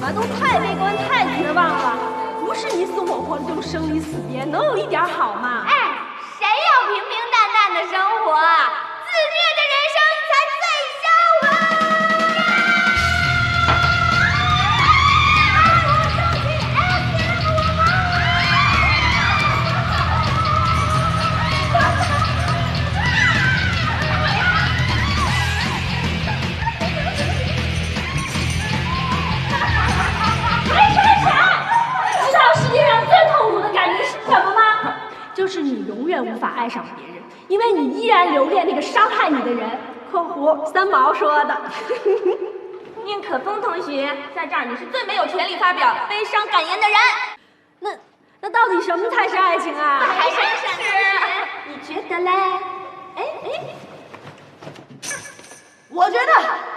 嘛，都太悲觀、太絕望了。不是你死我活的这种生离死別，能有一點好嗎？哎，誰要平平淡淡的生活？自虐的人生才最消亡。就是你永遠無法愛上別人，因為你依然留戀那個傷害你的人。（括弧三毛說的。）寧可風同學，在這兒你是最沒有權利發表悲傷感言的人。那到底什麼才是愛情啊？還是你覺得嘞？我覺得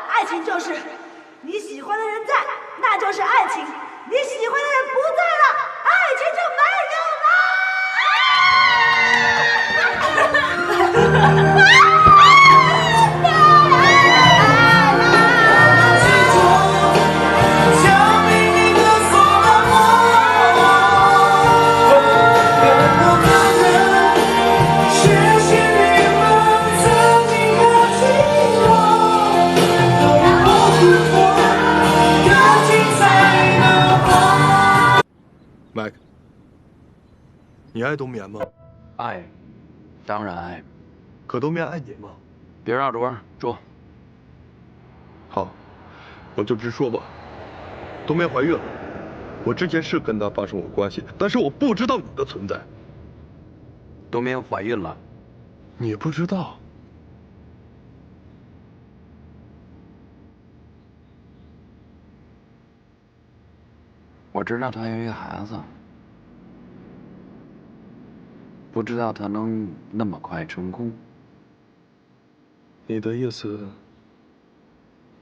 愛情就是你喜歡的人在，那就是愛情；你喜歡的人不在了，愛情就沒有了。Mike， 你愛冬眠嗎？愛，當然愛。可冬眠愛你嗎？別繞着彎，說。好，我就直說吧。冬眠懷孕了，我之前是跟她發生過關係，但是我不知道你的存在。冬眠懷孕了，你不知道？我知道她有一個孩子，不知道她能那麼快成功。你的意思，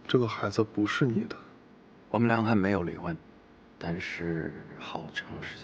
這個孩子不是你的？我們倆還沒有離婚，但是好長時間。